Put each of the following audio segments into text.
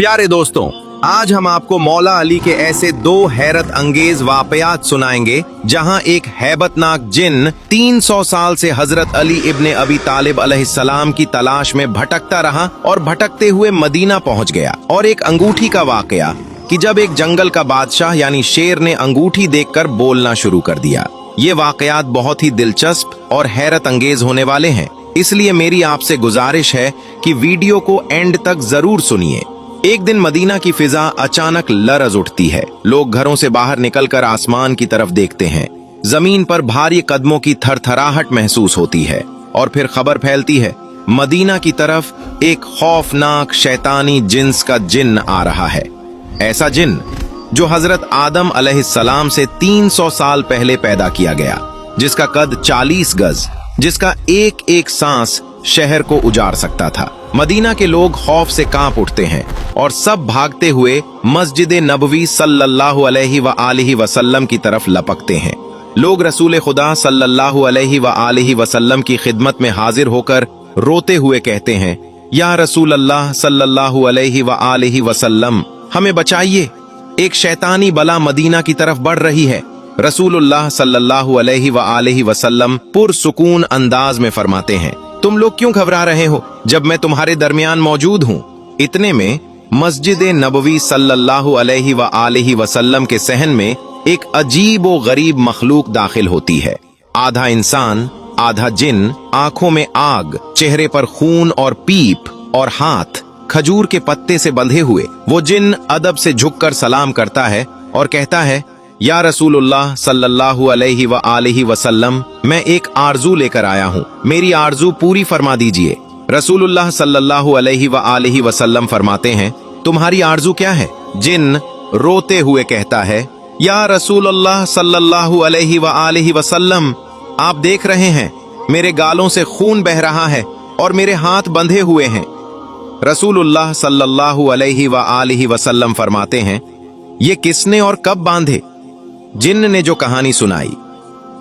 प्यारे दोस्तों, आज हम आपको मौला अली के ऐसे दो हैरत अंगेज वाकयात सुनाएंगे जहां एक हैबतनाक जिन 300 साल से हजरत अली इब्ने अबी तालिब अलैहिस्सलाम की तलाश में भटकता रहा और भटकते हुए मदीना पहुंच गया। और एक अंगूठी का वाकया कि जब एक जंगल का बादशाह यानी शेर ने अंगूठी देखकर बोलना शुरू कर दिया। ये वाकयात बहुत ही दिलचस्प और हैरत अंगेज होने वाले हैं, इसलिए मेरी आपसे गुजारिश है कि वीडियो को एंड तक जरूर सुनिए। एक दिन मदीना की फिजा अचानक लरज उठती है। लोग घरों से बाहर निकलकर आसमान की तरफ देखते हैं। जमीन पर भारी कदमों की थरथराहट महसूस होती है और फिर खबर फैलती है, मदीना की तरफ एक खौफनाक शैतानी जिन्स का जिन्न आ रहा है। ऐसा जिन्न जो हजरत आदम अलैहिस्सलाम से 300 साल पहले पैदा किया गया, जिसका कद 40 गज, जिसका एक एक सांस शहर को उजाड़ सकता था। मदीना के लोग खौफ से कांप उठते हैं और सब भागते हुए मस्जिद नबवी सल्लल्लाहु अलैहि व आलिहि वसल्लम की तरफ लपकते हैं। लोग रसूल खुदा सल्लल्लाहु अलैहि व आलिहि वसल्लम की खिदमत में हाजिर होकर रोते हुए कहते हैं, या रसूल अल्लाह सल्लल्लाहु अलैहि व आलिहि वसल्लम, हमें बचाइए, एक शैतानी बला मदीना की तरफ बढ़ रही है। रसूलुल्लाह सल्लल्लाहु अलैहि व आलिहि वसल्लम पुरसुकून अंदाज में फरमाते हैं, तुम लोग क्यों घबरा रहे हो जब मैं तुम्हारे दरमियान मौजूद हूँ। इतने में मस्जिद नबवी सल्लल्लाहु अलैहि व आलिहि वसल्लम के सहन में एक अजीब व गरीब मखलूक दाखिल होती है। आधा इंसान आधा जिन, आंखों में आग, चेहरे पर खून और पीप और हाथ खजूर के पत्ते से बंधे हुए। वो जिन अदब से झुककर सलाम करता है और कहता है, या रसूलुल्लाह सल्लल्लाहु अलैहि व आलिहि वसल्लम, मैं एक आरजू लेकर आया हूँ, मेरी आरजू पूरी फरमा दीजिए। रसूलुल्लाह सल्लल्लाहु अलैहि व आलिहि वसल्लम फरमाते हैं, तुम्हारी आरजू क्या है? जिन रोते हुए कहता है, या रसूलुल्लाह सल्लल्लाहु अलैहि व आलिहि वसल्लम, आप देख रहे हैं मेरे गालों से खून बह रहा है और मेरे हाथ बंधे हुए हैं। रसूलुल्लाह सल्लल्लाहु अलैहि व आलिहि वसल्लम फरमाते हैं, ये किसने और कब बांधे? जिन्न ने जो कहानी सुनाई,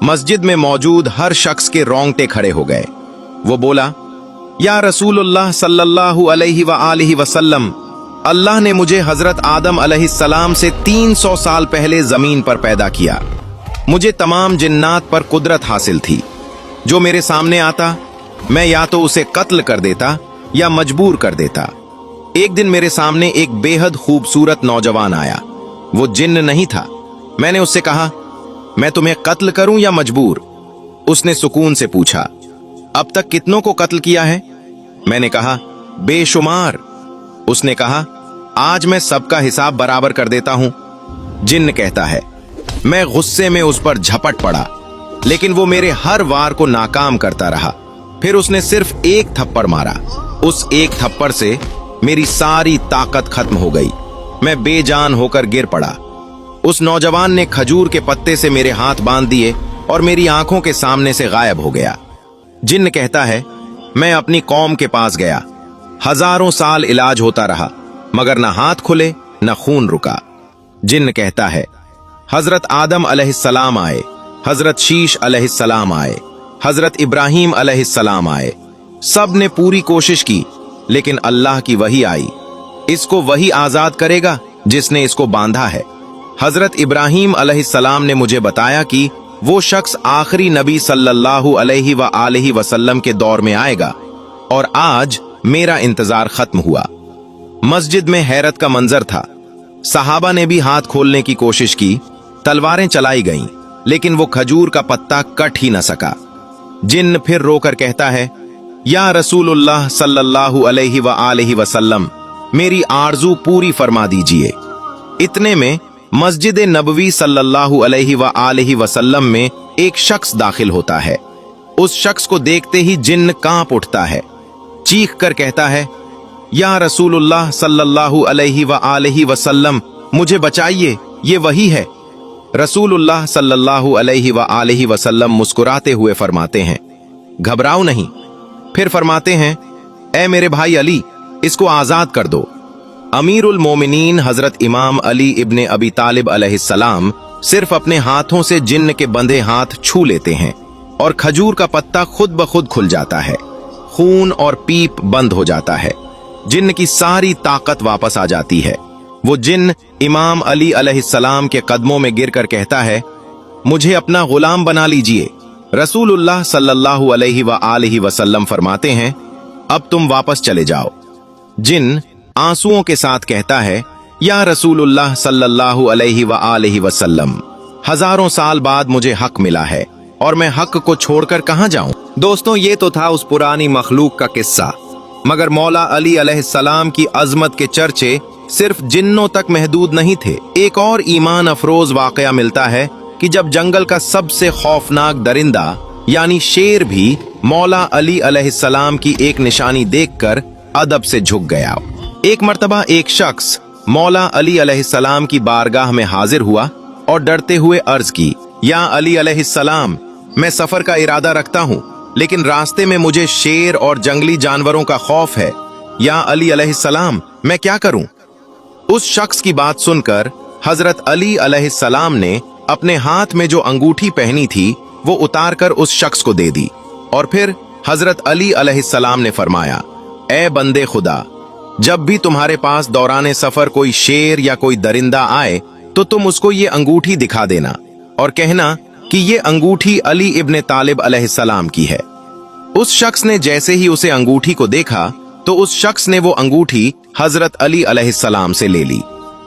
मस्जिद में मौजूद हर शख्स के रोंगटे खड़े हो गए। वो बोला, या रसूलुल्लाह सल्लल्लाहु अलैहि व आलिहि वसल्लम, अल्लाह ने मुझे हजरत आदम अलैहिस्सलाम से 300 साल पहले जमीन पर पैदा किया। मुझे तमाम जिन्नात पर कुदरत हासिल थी। जो मेरे सामने आता, मैं या तो उसे कत्ल कर देता या मजबूर कर देता। एक दिन मेरे सामने एक बेहद खूबसूरत नौजवान आया। वो जिन्न नहीं था। मैंने उससे कहा, मैं तुम्हें कत्ल करूं या मजबूर? उसने सुकून से पूछा, अब तक कितनों को कत्ल किया है? मैंने कहा, बेशुमार। उसने कहा, आज मैं सबका हिसाब बराबर कर देता हूं। जिन्न कहता है, मैं गुस्से में उस पर झपट पड़ा, लेकिन वो मेरे हर वार को नाकाम करता रहा। फिर उसने सिर्फ एक थप्पड़ मारा। उस एक थप्पड़ से मेरी सारी ताकत खत्म हो गई। मैं बेजान होकर गिर पड़ा। उस नौजवान ने खजूर के पत्ते से मेरे हाथ बांध दिए और मेरी आंखों के सामने से गायब हो गया। जिन्न कहता है, मैं अपनी कौम के पास गया। हजारों साल इलाज होता रहा, मगर न हाथ खुले न खून रुका। जिन्न कहता है, हजरत आदम अलैहिस्सलाम आए, हजरत शीश अलैहिस्सलाम आए, हजरत इब्राहिम अलैहिस्सलाम आए। सब ने पूरी कोशिश की, लेकिन अल्लाह की वही आई। इसको वही आजाद करेगा जिसने इसको बांधा है। हजरत इब्राहिम अलैहिस्सलाम ने मुझे बताया कि वो शख्स आखिरी नबी सल्लल्लाहु अलैहि व आलिहि वसल्लम के दौर में आएगा, और आज मेरा इंतजार खत्म हुआ। मस्जिद में हैरत का मंजर था। सहाबा ने भी हाथ खोलने की कोशिश की, तलवारें चलाई गईं, लेकिन वो खजूर का पत्ता कट ही न सका। जिन्न फिर रोकर कहता है, या रसूलुल्लाह सल्लल्लाहु अलैहि व आलिहि वसल्लम, मेरी आरजू पूरी फरमा दीजिए। इतने में मस्जिद नबवी सल्लल्लाहु अलैहि व आलिहि वसल्लम में एक शख्स दाखिल होता है। उस शख्स को देखते ही जिन्न कांप उठता है। चीख कर कहता है, या रसूलुल्लाह सल्लल्लाहु अलैहि व आलिहि वसल्लम, मुझे बचाइए, ये वही है। रसूलुल्लाह सल्लल्लाहु अलैहि व आलिहि वसल्लम मुस्कुराते हुए फरमाते हैं, घबराओ नहीं। फिर फरमाते हैं, ए मेरे भाई अली, इसको आजाद कर दो। अमीरुल मोमिनीन हजरत इमाम अली इब्ने अबी तालिब अलैहिस्सलाम सिर्फ अपने हाथों से जिन्न के बंधे हाथ छू लेते हैं और खजूर का पत्ता खुद ब खुद खुल जाता है। खून और पीप बंद हो जाता है। जिन्न की सारी ताकत वापस आ जाती है। वो जिन्न इमाम अली अलैहिस्सलाम के कदमों में गिरकर कहता है, मुझे अपना गुलाम बना लीजिए। रसूलुल्लाह सल्लल्लाहु अलैहि व आलिहि वसल्लम फरमाते हैं, अब तुम वापस चले जाओ। जिन्न आंसुओं के साथ कहता है, या रसूलुल्लाह सल्लल्लाहु अलैहि व आलिहि वसल्लम, हजारों साल बाद मुझे हक मिला है और मैं हक को छोड़कर कहां जाऊं। दोस्तों, ये तो था उस पुरानी मखलूक का किस्सा, मगर मौला अली अलैहिस्सलाम की अजमत के चर्चे सिर्फ जिन्नों तक महदूद नहीं थे। एक और ईमान अफरोज वाकया मिलता है कि जब जंगल का सबसे खौफनाक दरिंदा यानी शेर भी मौला अली अलैहिस्सलाम की एक निशानी देखकर अदब से झुक गया। एक मर्तबा एक शख्स मौला अली अलैहिस्सलाम की बारगाह में हाजिर हुआ और डरते हुए अर्ज की, या अली अलैहिस्सलाम, मैं सफर का इरादा रखता हूँ, लेकिन रास्ते में मुझे शेर और जंगली जानवरों का खौफ है। या अली अलैहिस्सलाम, मैं क्या करूं? उस शख्स की बात सुनकर हजरत अली अलैहिस्सलाम ने अपने हाथ में जो अंगूठी पहनी थी वो उतार कर उस शख्स को दे दी और फिर हजरत अली अलैहिस्सलाम ने फरमाया, ए बंदे खुदा, जब भी तुम्हारे पास दौराने सफर कोई शेर या कोई दरिंदा आए तो तुम उसको ये अंगूठी दिखा देना और कहना कि ये अंगूठी अली इब्ने तालिब अलैहिस्सलाम की है। उस शख्स ने जैसे ही उसे अंगूठी को देखा तो उस शख्स ने वो अंगूठी हजरत अली अलैहिस्सलाम से ले ली।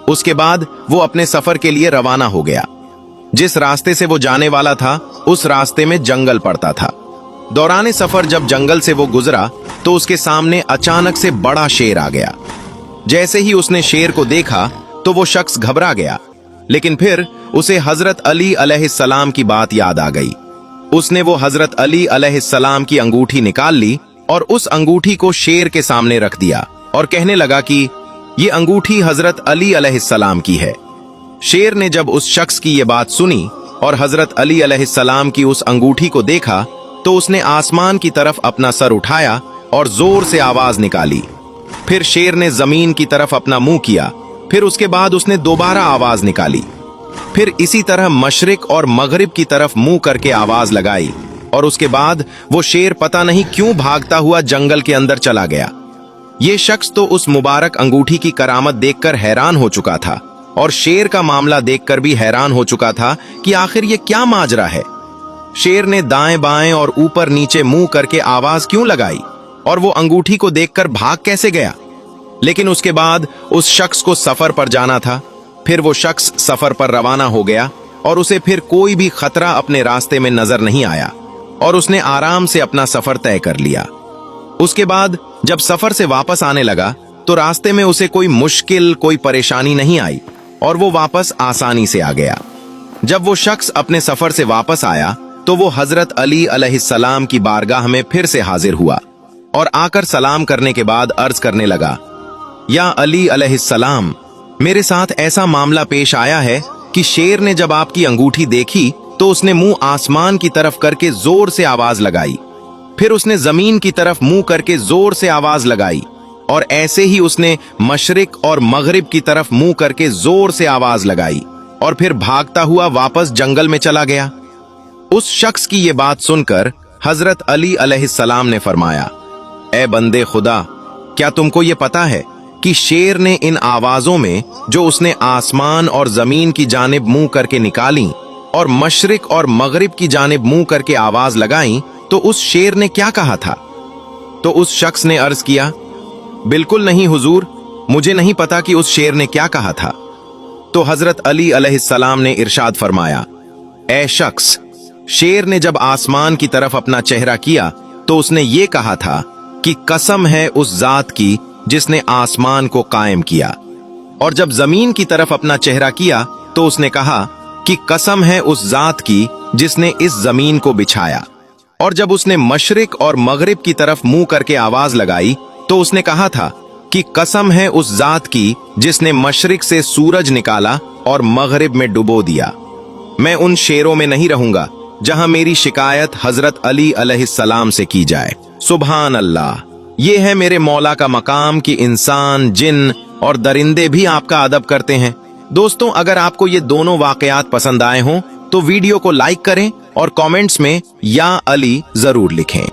उसके बाद वो अपने सफर के लिए रवाना हो गया। जिस रास्ते से वो जाने वाला था उस रास्ते में जंगल पड़ता था। दौराने सफर जब जंगल से वो गुजरा तो उसके सामने अचानक से बड़ा शेर आ गया। जैसे ही उसने शेर को देखा तो वो शख्स घबरा गया, लेकिन फिर उसे हजरत अली अलैहिस्सलाम की बात याद आ गई। उसने वो हजरत अली अलैहिस्सलाम की अंगूठी निकाल ली और उस अंगूठी को शेर के सामने रख दिया और कहने लगा कि ये अंगूठी हजरत अली अलैहिस्सलाम की है। शेर ने जब उस शख्स की ये बात सुनी और हजरत अली अलैहिस्सलाम की उस अंगूठी को देखा तो उसने आसमान की तरफ अपना सर उठाया और जोर से आवाज निकाली। फिर शेर ने जमीन की तरफ अपना मुंह किया। फिर उसके बाद उसने दोबारा आवाज निकाली। फिर इसी तरह मशरिक और मगरिब की तरफ मुंह करके आवाज लगाई और उसके बाद वो शेर पता नहीं क्यों भागता हुआ जंगल के अंदर चला गया। ये शख्स तो उस मुबारक अंगूठी की करामत देखकर हैरान हो चुका था और शेर का मामला देखकर भी हैरान हो चुका था कि आखिर ये क्या माजरा है। शेर ने दाएं बाएं और ऊपर नीचे मुंह करके आवाज क्यों लगाई और वो अंगूठी को देखकर भाग कैसे गया। लेकिन उसके बाद उस शख्स को सफर पर जाना था। फिर वो शख्स सफर पर रवाना हो गया और उसे फिर कोई भी खतरा अपने रास्ते में नजर नहीं आया और उसने आराम से अपना सफर तय कर लिया। उसके बाद जब सफर से वापस आने लगा तो रास्ते में उसे कोई मुश्किल, कोई परेशानी नहीं आई और वो वापस आसानी से आ गया। जब वो शख्स अपने सफर से वापस आया तो वो हजरत अली अलैहिस्सलाम की बारगाह में फिर से हाजिर हुआ और आकर सलाम करने के बाद अर्ज करने लगा, या अली अलैहिस्सलाम, मेरे साथ ऐसा मामला पेश आया है कि शेर ने जब आपकी अंगूठी देखी तो उसने मुंह आसमान की तरफ करके जोर से आवाज लगाई। फिर उसने जमीन की तरफ मुंह करके जोर से आवाज लगाई और ऐसे ही उसने मशरिक और मगरिब की तरफ मुंह करके जोर से आवाज लगाई और फिर भागता हुआ वापस जंगल में चला गया। उस शख्स की ये बात सुनकर हजरत अली अलैहिस्सलाम ने फरमाया, ए बंदे खुदा, क्या तुमको ये पता है कि शेर ने इन आवाजों में जो उसने आसमान और जमीन की जानिब मुंह करके निकाली और मशरिक और मगरिब की जानिब मुंह करके आवाज लगाई तो उस शेर ने क्या कहा था? तो उस शख्स ने अर्ज किया, बिल्कुल नहीं हुजूर, मुझे नहीं पता कि उस शेर ने क्या कहा था। तो हजरत अली अलैहिस्सलाम ने इरशाद फरमाया, ए शख्स, शेर ने जब आसमान की तरफ अपना चेहरा किया तो उसने ये कहा था कि कसम है उस जात की जिसने आसमान को कायम किया, और जब जमीन की तरफ अपना चेहरा किया तो उसने कहा कि कसम है उस जात की जिसने इस जमीन को बिछाया, और जब उसने मशरिक और मगरिब की तरफ मुंह करके आवाज लगाई तो उसने कहा था कि कसम है उस जात की जिसने मशरिक से सूरज निकाला और मगरिब में डुबो दिया। मैं उन शेरों में नहीं रहूंगा जहां मेरी शिकायत हजरत अली अलैहिस्सलाम से की जाए। सुभान अल्लाह, ये है मेरे मौला का मकाम कि इंसान, जिन और दरिंदे भी आपका अदब करते हैं। दोस्तों, अगर आपको ये दोनों वाकयात पसंद आए हों तो वीडियो को लाइक करें और कमेंट्स में या अली जरूर लिखें।